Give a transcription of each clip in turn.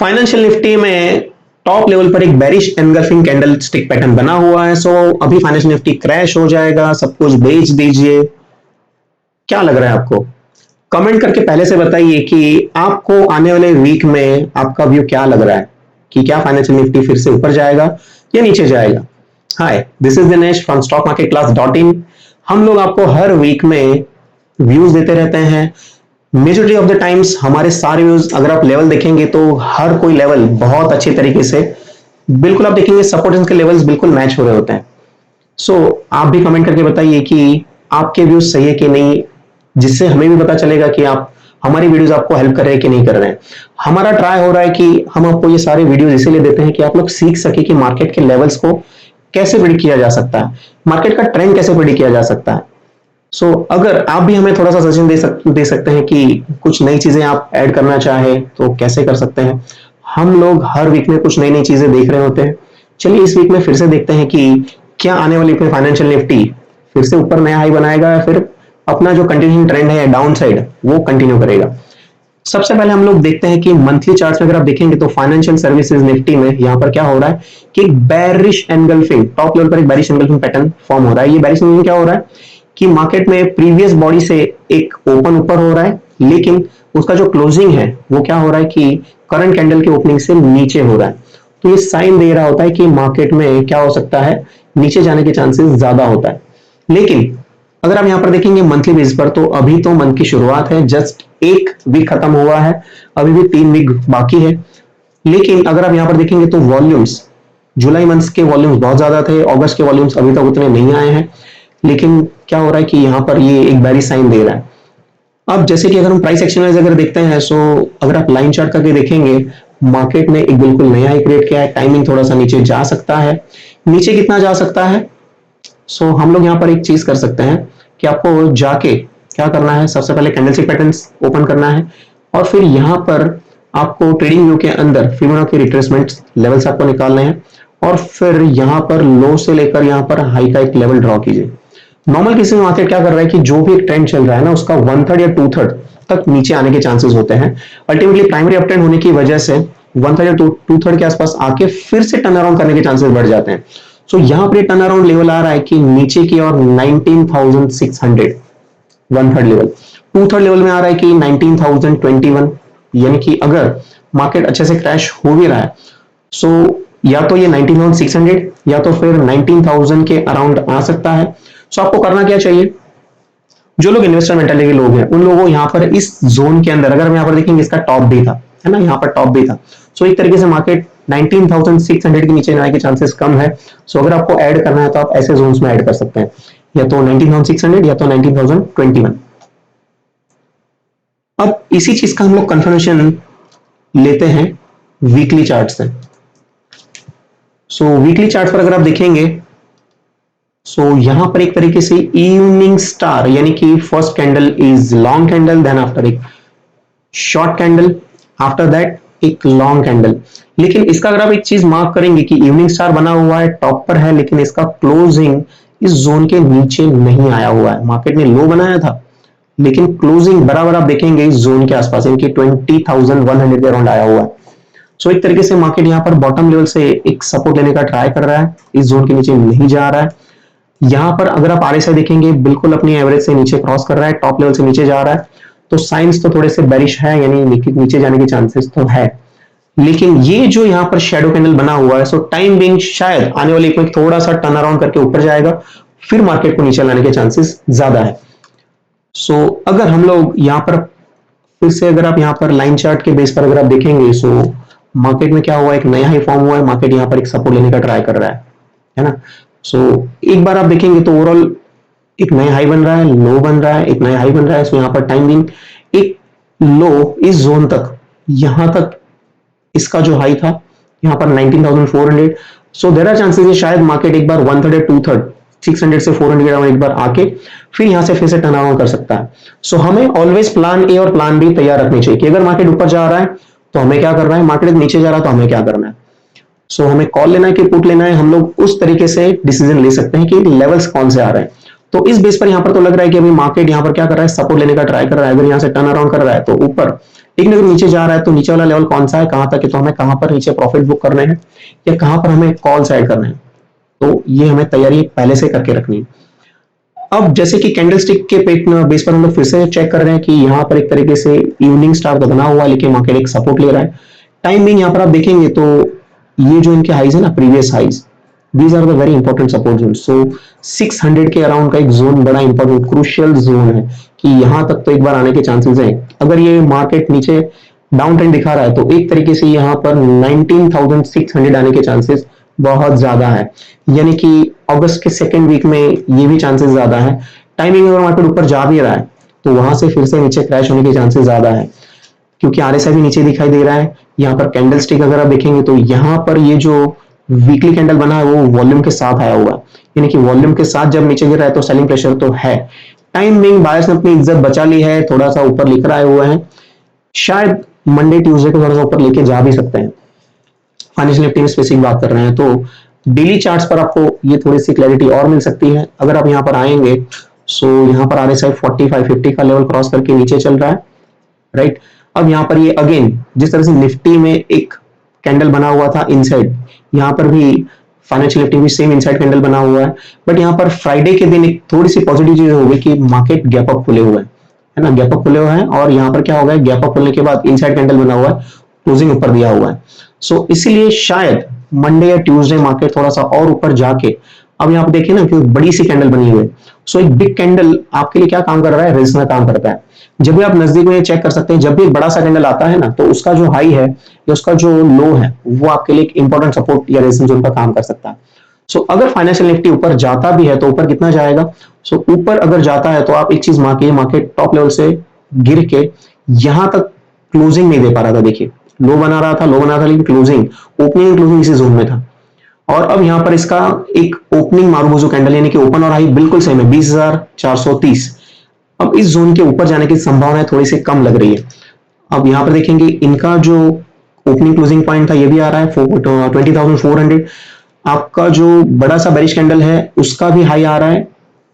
Financial Nifty में top level पर एक bearish engulfing candle stick pattern बना हुआ है। सो अभी फाइनेंशियल निफ्टी क्रैश हो जाएगा, सब कुछ बेच दीजिए, क्या लग रहा है आपको? कमेंट करके पहले से बताइए कि आपको आने वाले वीक में आपका व्यू क्या लग रहा है कि क्या फाइनेंशियल निफ्टी फिर से ऊपर जाएगा या नीचे जाएगा। Hi, this is Dinesh from stockmarketclass.in। हम लोग आपको हर वीक में व्यूज देते रहते हैं। मेजोरिटी ऑफ द टाइम्स हमारे सारे व्यूज अगर आप लेवल देखेंगे तो हर कोई लेवल बहुत अच्छे तरीके से बिल्कुल आप देखेंगे सपोर्ट के लेवल्स बिल्कुल मैच हो रहे होते हैं। सो आप भी कमेंट करके बताइए कि आपके व्यूज सही है कि नहीं, जिससे हमें भी पता चलेगा कि आप हमारी वीडियोस आपको हेल्प कर रहे हैं कि नहीं कर रहे हैं। हमारा ट्राई हो रहा है कि हम आपको ये सारे वीडियोस इसीलिए देते हैं कि आप लोग सीख सके कि मार्केट के लेवल्स को कैसे प्रेडिक्ट किया जा सकता है, मार्केट का ट्रेंड कैसे प्रेडिक्ट किया जा सकता है। सो अगर आप भी हमें थोड़ा सा सजेशन दे सकते हैं कि कुछ नई चीजें आप ऐड करना चाहें तो कैसे कर सकते हैं। हम लोग हर वीक में कुछ नई नई चीजें देख रहे होते हैं। चलिए इस वीक में फिर से देखते हैं कि क्या आने वाली वीक में फाइनेंशियल निफ्टी फिर से ऊपर नया हाई बनाएगा या फिर अपना जो कंटिन्यूइंग ट्रेंड है डाउन साइड वो कंटिन्यू करेगा। सबसे पहले हम लोग देखते हैं कि मंथली चार्ट्स में अगर आप देखेंगे तो फाइनेंशियल सर्विसेज निफ्टी में यहां पर क्या हो रहा है कि एक बेरिश एनगल्फिंग टॉप लेवल पर एक बेरिश एनगल्फिंग पैटर्न फॉर्म हो रहा है। ये बेरिश एनगल्फिंग क्या हो रहा है कि मार्केट में प्रीवियस बॉडी से एक ओपन ऊपर हो रहा है, लेकिन उसका जो क्लोजिंग है वो क्या हो रहा है कि करंट कैंडल के ओपनिंग से नीचे हो रहा है। तो ये साइन दे रहा होता है कि मार्केट में क्या हो सकता है, नीचे जाने के चांसेस ज्यादा होता है। लेकिन अगर आप यहां पर देखेंगे मंथली बेस पर तो अभी तो मंथ की शुरुआत है, जस्ट एक वीक खत्म हुआ है, अभी भी 3 वीक बाकी है। लेकिन अगर आप यहां पर देखेंगे तो वॉल्यूम्स जुलाई मंथ के वॉल्यूम्स बहुत ज्यादा थे, अगस्त के वॉल्यूम्स अभी तक उतने नहीं आए हैं। लेकिन क्या हो रहा है कि यहां पर ये एक बेरिश साइन दे रहा है। अब जैसे कि अगर हम प्राइस एक्शन वाइज अगर देखते हैं सो अगर आप लाइन चार्ट करके देखेंगे मार्केट ने एक बिल्कुल नया हाई क्रिएट किया है। टाइमिंग थोड़ा सा नीचे जा सकता है, नीचे कितना जा सकता है। सो हम लोग यहाँ पर एक चीज कर सकते हैं कि आपको जाके क्या करना है, सबसे पहले कैंडलस्टिक पैटर्न्स ओपन करना है और फिर यहाँ पर आपको ट्रेडिंग व्यू के अंदर फिबोनाची रिट्रेसमेंट लेवल्स आपको निकालने हैं और फिर यहाँ पर लो से लेकर यहाँ पर हाई का एक लेवल ड्रॉ कीजिए। नॉर्मल केस में मार्केट क्या कर रहा है कि जो भी एक ट्रेंड चल रहा है ना उसका 1/3 या 2/3 तक नीचे आने के चांसेस होते हैं। अल्टीमेटली प्राइमरी अप ट्रेंड होने की वजह से 1/3 या 2/3 के आसपास आके फिर से टर्न अराउंड करने के चांसेस बढ़ जाते हैं। सो यहां पर टर्न अराउंड लेवल आ रहा है कि नीचे की और 19,600 1/3 लेवल, 2/3 लेवल में आ रहा है कि 19,021। यानी कि अगर मार्केट अच्छे से क्रैश हो भी रहा है सो या तो ये 19,600 या तो फिर 19,000 के अराउंड आ सकता है। सो आपको करना क्या चाहिए, जो लोग इन्वेस्टर मेंटालिटी के लोग हैं उन लोगों को यहाँ पर इस जोन के अंदर, अगर हम यहाँ पर देखेंगे इसका टॉप भी था है ना, यहाँ पर टॉप भी था। सो एक तरीके से मार्केट 19,600 के नीचे जाने के चांसेस कम है। सो अगर आपको ऐड करना है तो आप ऐसे जोन्स में ऐड कर सकते हैं, या तो 19,600 या तो 19,021। अब इसी चीज का हम लोग कंफर्मेशन लेते हैं वीकली चार्ट से। सो वीकली चार्ट पर अगर आप देखेंगे सो यहां पर एक तरीके से इवनिंग स्टार यानी कि first candle is long candle, then after एक शॉर्ट कैंडल, आफ्टर दैट एक लॉन्ग कैंडल। लेकिन इसका अगर आप एक चीज मार्क करेंगे कि इवनिंग स्टार बना हुआ है, टॉप पर है, लेकिन इसका क्लोजिंग इस जोन के नीचे नहीं आया हुआ है। मार्केट ने लो बनाया था लेकिन क्लोजिंग बराबर आप देखेंगे इस जोन के आसपास यानी कि 20,100 के अराउंड आया हुआ है। सो एक तरीके से मार्केट यहां पर बॉटम लेवल से एक सपोर्ट लेने का ट्राई कर रहा है, इस जोन के नीचे नहीं जा रहा है। यहां पर अगर आप आरएसआई देखेंगे बिल्कुल अपनी एवरेज से नीचे क्रॉस कर रहा है, टॉप लेवल से नीचे जा रहा है। तो साइंस तो थोड़े से बेरिश है, यानी नीचे जाने के चांसेस तो है। लेकिन ये जो यहाँ पर शेडो कैंडल बना हुआ है सो टाइम बिंग शायद आने वाली एक थोड़ा सा टर्न अराउंड करके ऊपर जाएगा, फिर मार्केट को नीचे लाने के चांसेस ज्यादा है। सो अगर हम लोग यहाँ पर फिर से अगर आप यहाँ पर लाइन चार्ट के बेस पर अगर आप देखेंगे सो मार्केट में क्या हुआ, एक नया हाई फॉर्म हुआ है, मार्केट यहाँ पर एक सपोर्ट लेने का ट्राई कर रहा है ना। सो एक बार आप देखेंगे तो ओवरऑल एक नया हाई बन रहा है, लो बन रहा है, एक नया हाई बन रहा है। सो यहाँ पर टाइमिंग एक लो इस जोन तक, यहां तक इसका जो हाई था यहाँ पर 19,400। सो देयर आर चांसेस शायद मार्केट एक बार 1/3 2/3 600 से 400 के अराउंड एक बार आके फिर यहां से फिर से टर्न अराउंड कर सकता है। सो हमें ऑलवेज प्लान ए और प्लान बी तैयार रखनी चाहिए कि अगर मार्केट ऊपर जा रहा है तो हमें क्या करना है, मार्केट नीचे जा रहा है तो हमें क्या करना है। सो हमें कॉल लेना है कि पुट लेना है, हम लोग उस तरीके से डिसीजन ले सकते हैं कि लेवल्स कौन से आ रहे हैं। तो इस बेस पर यहां पर तो लग रहा है कि अभी मार्केट यहां पर क्या कर रहा है, सपोर्ट लेने का ट्राई कर रहा है। अगर यहां से टर्न अराउंड कर रहा है तो ऊपर लेकिन अगर नीचे जा रहा है तो नीचे वाला लेवल कौन सा है, कहां तक है, तो हमें कहां पर नीचे प्रॉफिट बुक करने हैं या कहां पर हमें कॉल्स ऐड करने हैं, तो ये हमें तैयारी पहले से करके रखनी है। अब जैसे कि कैंडलस्टिक के बेस पर हम लोग फिर से चेक कर रहे हैं कि यहाँ पर एक तरीके से इवनिंग स्टार तो बना हुआ है, लेकिन मार्केट एक सपोर्ट ले रहा है। टाइम बिंग यहाँ पर आप देखेंगे तो ये जो इनके हाइज है ना, previous highs, these are the very important support zone. So 600 के अराउंड का एक जोन बड़ा इंपॉर्टेंट क्रूशियल जोन है कि यहां तक तो एक बार आने के चांसेस हैं। अगर ये मार्केट नीचे डाउन ट्रेंड दिखा रहा है तो एक तरीके से यहाँ पर 19,600 आने के चांसेस बहुत ज्यादा है, यानी कि अगस्त के सेकेंड वीक में ये भी चांसेस ज्यादा है। टाइमिंग अगर मार्केट ऊपर जा भी रहा है तो वहां से फिर से नीचे क्रैश होने के चांसेस ज्यादा है, क्योंकि आरएसआई भी नीचे दिखाई दे रहा है। यहाँ पर कैंडल स्टिक अगर आप देखेंगे तो यहाँ पर ये जो वीकली कैंडल बना है वो वॉल्यूम के साथ आया हुआ है, यानी कि वॉल्यूम के साथ जब नीचे गिर रहा है तो सेलिंग प्रेशर तो है। टाइम बिंग बायर्स ने अपनी इज्जत बचा ली है, थोड़ा सा ऊपर लेकर आए हुए हैं, शायद मंडे ट्यूसडे को थोड़ा सा ऊपर लेके जा भी सकते हैं। फाइनेंशियल निफ्टी में स्पेसिफिक बात कर रहे हैं तो डेली चार्ट्स पर आपको ये थोड़ी सी क्लैरिटी और मिल सकती है। अगर आप यहाँ पर आएंगे सो यहाँ पर आरएसआई 4550 का लेवल क्रॉस करके नीचे चल रहा है, राइट। अब यहाँ पर ये अगेन जिस तरह से निफ्टी में एक कैंडल बना हुआ था इनसाइड, यहाँ पर भी फाइनेंशियल निफ्टी में सेम इनसाइड कैंडल बना हुआ है, बट यहाँ पर फ्राइडे के दिन एक थोड़ी सी पॉजिटिव चीज होगी कि मार्केट गैप अप खुले हुए है ना, गैप अप खुले हुए हैं, और यहाँ पर क्या होगा, गैप अप खुलने के बाद इनसाइड कैंडल बना हुआ है, क्लोजिंग ऊपर दिया हुआ है। सो इसीलिए शायद मंडे या ट्यूसडे मार्केट थोड़ा सा और ऊपर जाके, अब यहाँ पे देखिए ना कि बड़ी सी कैंडल बनी हुई है। सो एक बिग कैंडल आपके लिए क्या काम कर रहा है, रेजिस्टेंस का काम करता है। जब भी आप नजदीक में चेक कर सकते हैं, जब भी एक बड़ा सा कैंडल आता है ना तो उसका जो हाई है या उसका जो लो है वो आपके लिए एक इंपॉर्टेंट सपोर्ट या रेजिस्टेंस जोन का काम कर सकता है। सो अगर फाइनेंशियल निफ्टी ऊपर जाता भी है तो ऊपर कितना जाएगा, सो ऊपर अगर जाता है तो आप एक चीज मार्किए, मार्केट टॉप लेवल से गिर के यहां तक क्लोजिंग नहीं दे पा रहा था। देखिए लो बना रहा था, लो बना था, लेकिन क्लोजिंग, ओपनिंग क्लोजिंग इसी जोन में था। और अब यहां पर इसका एक ओपनिंग मारूबोजो कैंडल, यानी कि ओपन और हाई बिल्कुल सेम है, 20,430। अब इस जोन के ऊपर जाने की संभावना थोड़ी सी कम लग रही है। अब यहां पर देखेंगे इनका जो ओपनिंग क्लोजिंग पॉइंट था ये भी आ रहा है 20,400। आपका जो बड़ा सा बेरिश कैंडल है उसका भी हाई आ रहा है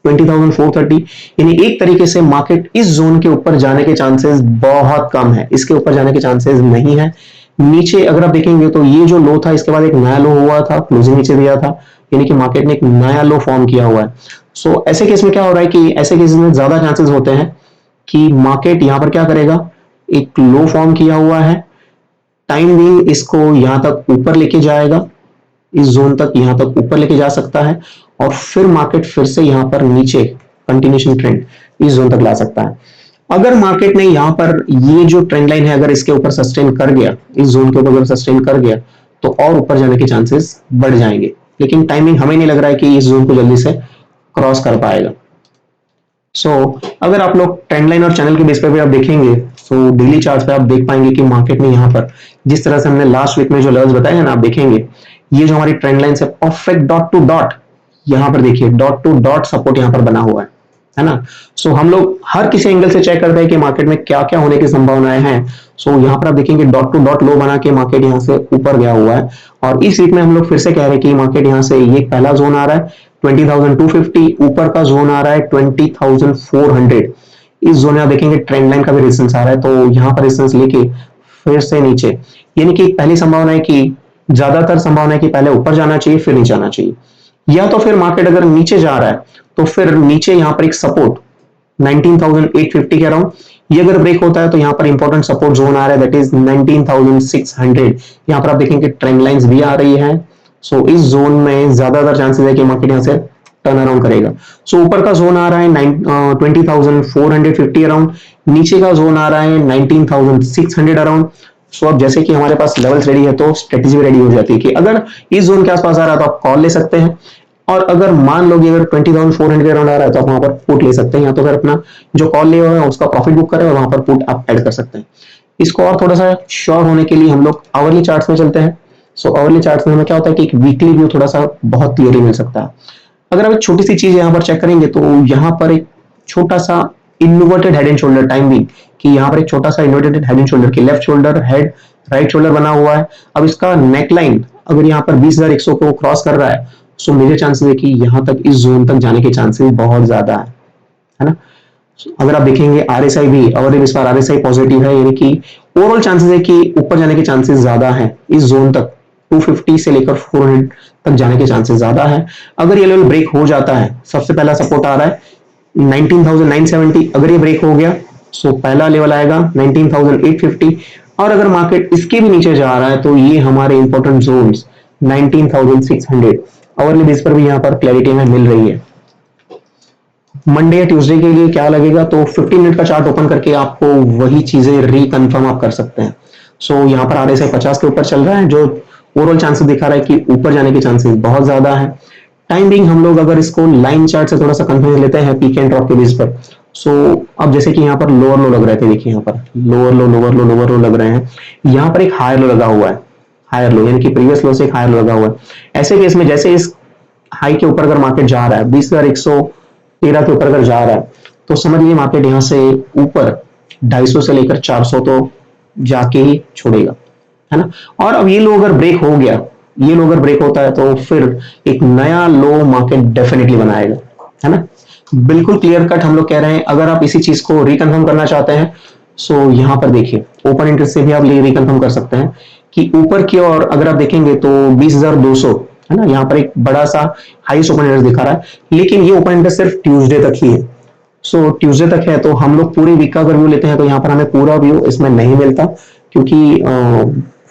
20,430। यानी एक तरीके से मार्केट इस जोन के ऊपर जाने के चांसेस बहुत कम है, इसके ऊपर जाने के चांसेस नहीं है। नीचे अगर आप देखेंगे तो ये जो लो था इसके बाद एक नया लो हुआ था, क्लोजिंग नीचे दिया था, यानी कि मार्केट ने एक नया लो फॉर्म किया हुआ है। सो ऐसे केस में क्या हो रहा है कि ऐसे केस में ज्यादा चांसेस होते हैं कि मार्केट यहां पर क्या करेगा, एक लो फॉर्म किया हुआ है, टाइम बिंग इसको यहां तक ऊपर लेके जाएगा, इस जोन तक यहां तक ऊपर लेके जा सकता है, और फिर मार्केट फिर से यहां पर नीचे कंटिन्यूएशन ट्रेंड इस जोन तक ला सकता है। अगर मार्केट ने यहां पर ये जो ट्रेंड लाइन है अगर इसके ऊपर सस्टेन कर गया, इस जोन के ऊपर अगर सस्टेन कर गया तो और ऊपर जाने के चांसेस बढ़ जाएंगे, लेकिन टाइमिंग हमें नहीं लग रहा है कि इस जोन को जल्दी से क्रॉस कर पाएगा। सो अगर आप लोग ट्रेंड लाइन और चैनल के बेस पर भी आप देखेंगे तो डेली चार्ट पे आप देख पाएंगे कि मार्केट ने यहाँ पर जिस तरह से हमने लास्ट वीक में जो लेवल्स बताए हैं ना, आप देखेंगे ये जो हमारी ट्रेंड लाइन से परफेक्ट डॉट टू डॉट, यहाँ पर देखिए डॉट टू डॉट सपोर्ट यहाँ पर बना हुआ है ना। सो हम लोग हर किसी एंगल से चेक करते हैं कि मार्केट में क्या क्या होने की संभावनाएं हैं। सो यहाँ पर आप देखेंगे डॉट टू डॉट लो बना के मार्केट यहाँ से ऊपर गया हुआ है, और इस वीक में हम लोग फिर से कह रहे हैं कि मार्केट यहाँ से ये पहला जोन आ रहा है 20,250, ऊपर का जोन आ रहा है 20,400। इस जोन में आप देखेंगे ट्रेंड लाइन का भी रेजिस्टेंस आ रहा है, तो यहाँ पर रेजिस्टेंस लेके फिर से नीचे, यानी कि पहली संभावना है कि ज्यादातर संभावना है कि पहले ऊपर जाना चाहिए फिर नीचे आना चाहिए, या तो फिर मार्केट अगर नीचे जा रहा है तो फिर नीचे यहाँ पर एक सपोर्ट 19,850 के अराउंड, ये अगर ब्रेक होता है तो यहाँ पर इंपॉर्टेंट सपोर्ट जोन आ रहा है दैट इज 19,600। यहाँ पर आप देखेंगे ट्रेंड लाइंस भी आ रही है। सो इस जोन में ज्यादातर चांसेस है कि मार्केट यहाँ से टर्न अराउंड करेगा। सो ऊपर का जोन आ रहा है 20,450 अराउंड, नीचे का जोन आ रहा है 19,600 अराउंड। सो अब जैसे कि हमारे पास लेवल्स रेडी है तो स्ट्रेटेजी रेडी हो जाती है कि अगर इस जोन के आसपास आ रहा है तो आप कॉल ले सकते हैं, और अगर मान लो कि अगर 20,400 के अराउंड आ रहा है तो आप वहां पर पुट ले सकते हैं, या तो फिर अपना जो कॉल लिया हुआ है उसका प्रॉफिट बुक करें और वहां पर पुट आप ऐड कर सकते हैं। इसको और थोड़ा सा श्योर होने के लिए हम लोग आवरली चार्ट्स में चलते हैं। सो आवरली चार्ट्स में हमें क्या होता है कि एक वीकली व्यू थोड़ा सा बहुत क्लियरली मिल सकता है। अगर आप एक छोटी सी चीज यहाँ पर चेक करेंगे तो यहाँ पर एक छोटा सा inverted head and shoulder time भी, कि यहाँ पर एक छोटा सा इन्वर्टेड हेड एंड शोल्डर की left shoulder head right shoulder बना हुआ है। अब इसका नेकलाइन अगर यहाँ पर 20,100 को क्रॉस कर रहा है सो मेरे चांसेस है कि यहां तक इस जोन तक जाने के चांसेस बहुत ज्यादा है ना। अगर आप देखेंगे RSI भी, और इस बार RSI पॉजिटिव है, यानी कि ओवरऑल चांसेस है कि ऊपर जाने के चांसेस ज्यादा हैं इस जोन तक, 250 से लेकर 400 तक जाने के चांसेस ज्यादा है। अगर ये लेवल ब्रेक हो जाता है, सबसे पहला सपोर्ट आ रहा है 19,970, अगर ये ब्रेक हो गया सो पहला लेवल आएगा 19,850, और अगर मार्केट इसके भी नीचे जा रहा है तो ये हमारे इंपॉर्टेंट जोन्स 19,600 आवरली बेस पर भी यहाँ पर क्लैरिटी हमें मिल रही है। मंडे या ट्यूसडे के लिए क्या लगेगा, तो 15 मिनट का चार्ट ओपन करके आपको वही चीजें रिकन्फर्म आप कर सकते हैं। सो यहाँ पर RSI 50 के ऊपर चल रहा है, जो ओवरऑल चांसेस दिखा रहा है कि ऊपर जाने के चांसेस बहुत ज्यादा है। टाइम बिंग हम लोग अगर इसको लाइन चार्ट से थोड़ा सा कंफ्यूज लेते हैं पीक एंड ड्रॉप के बेस पर, सो अब जैसे कि यहाँ पर लोअर लो लग रहे थे, देखिए यहाँ पर लोअर लो लोअर लो लोअर लो लग रहे हैं, यहाँ पर एक हायर लो लगा हुआ है, हायर लो यानी कि प्रीवियस लो से एक हायर लो लगा हुआ है। ऐसे केस में जैसे इस हाई के ऊपर अगर मार्केट जा रहा है 20,113 के ऊपर अगर जा रहा है, तो समझ लीजिए मार्केट यहाँ से ऊपर 250 से लेकर 400 तो जाके ही छोड़ेगा, है ना। और अब ये लो अगर ब्रेक हो गया, ये लो अगर ब्रेक होता है तो फिर एक नया लो मार्केट डेफिनेटली बनाएगा, है ना। बिल्कुल क्लियर कट हम लोग कह रहे हैं। अगर आप इसी चीज को रिकन्फर्म करना चाहते हैं, सो यहां पर देखिए ओपन इंटरेस्ट से भी आप रिकन्फर्म कर सकते हैं कि ऊपर की ओर अगर आप देखेंगे तो 20,200, है ना, यहाँ पर एक बड़ा सा हाईएस्ट ओपन इंटरेस्ट दिखा रहा है, लेकिन ये ओपन इंटरेस्ट सिर्फ ट्यूसडे तक ही है। सो ट्यूसडे तक है, तो हम लोग पूरे वीक का अगर व्यू लेते हैं तो यहाँ पर हमें पूरा व्यू इसमें नहीं मिलता, क्योंकि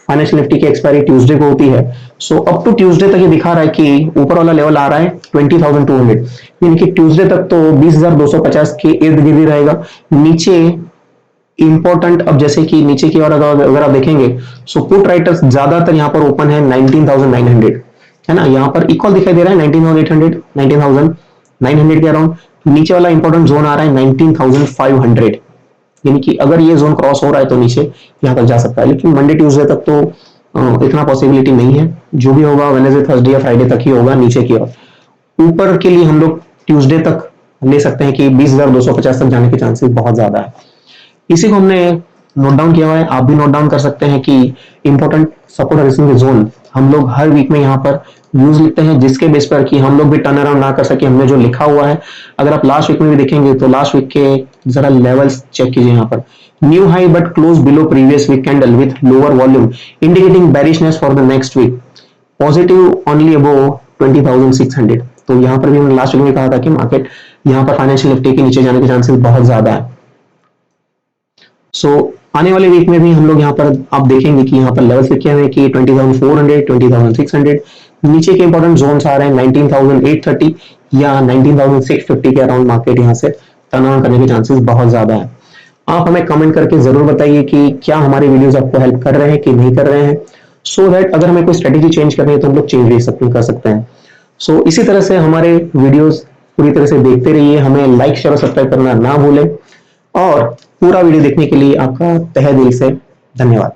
फाइनेंशियल निफ्टी की एक्सपायरी ट्यूसडे को होती है। सो अप टू ट्यूसडे तक ये दिखा रहा है कि ऊपर वाला लेवल आ रहा है 20,200, यानी कि ट्यूसडे तक तो 20,250 के इर्द गिर्द ही रहेगा। नीचे इंपॉर्टेंट, अब जैसे कि नीचे की ओर अगर आप देखेंगे, सो पुट राइटर्स ज्यादातर यहाँ पर ओपन है 19,900, है ना, यहाँ पर इक्वल दिखाई दे रहा है 19,800 19,900 के अराउंड। नीचे वाला इंपॉर्टेंट जोन आ रहा है 19,500, यानी कि अगर ये जोन क्रॉस हो रहा है तो नीचे यहाँ तक जा सकता है, लेकिन मंडे ट्यूसडे तक तो इतना पॉसिबिलिटी नहीं है। जो भी होगा वेडनेसडे थर्सडे या फ्राइडे तक ही होगा नीचे की ओर। ऊपर के लिए हम लोग ट्यूसडे तक ले सकते हैं कि 20,250 तक जाने के चांसेस बहुत ज्यादा है। इसी को हमने नोट डाउन किया हुआ है, आप भी नोट डाउन कर सकते हैं कि इंपॉर्टेंट सपोर्ट और रेजिस्टेंस जोन हम लोग हर वीक में यहाँ पर व्यूज लिखते हैं, जिसके बेस पर कि हम लोग भी टर्न अराउंड ना कर सके, हमने जो लिखा हुआ है। अगर आप लास्ट वीक में भी देखेंगे तो लास्ट वीक के जरा लेवल्स चेक कीजिए, यहाँ पर new high but close below previous week candle with lower volume indicating bearishness for the next week, positive only above 20,600। तो यहाँ पर भी हमने लास्ट वीक में कहा था कि मार्केट यहाँ पर फाइनेंशियल निफ्टी के नीचे जाने के चांसेस बहुत ज्यादा है। सो आने वाले वीक में भी हम लोग यहाँ पर आप देखेंगे कि यहाँ पर लेवल्स लिखे हुए हैं कि 20,400 20,600, नीचे के इंपॉर्टेंट जोन्स आ रहे हैं 19,830 या 19,650 के अराउंड मार्केट यहाँ से टर्न अराउंड करने के चांसेस बहुत ज्यादा है। आप हमें कमेंट करके जरूर बताइए कि क्या हमारे वीडियोस आपको हेल्प कर रहे हैं कि नहीं कर रहे हैं, सो दैट अगर हमें कोई स्ट्रेटेजी चेंज करनी है तो हम लोग चेंज भी कर सकते हैं। सो इसी तरह से हमारे वीडियोस पूरी तरह से देखते रहिए, हमें लाइक शेयर और सब्सक्राइब करना ना भूलें, और पूरा वीडियो देखने के लिए आपका तहे दिल से धन्यवाद।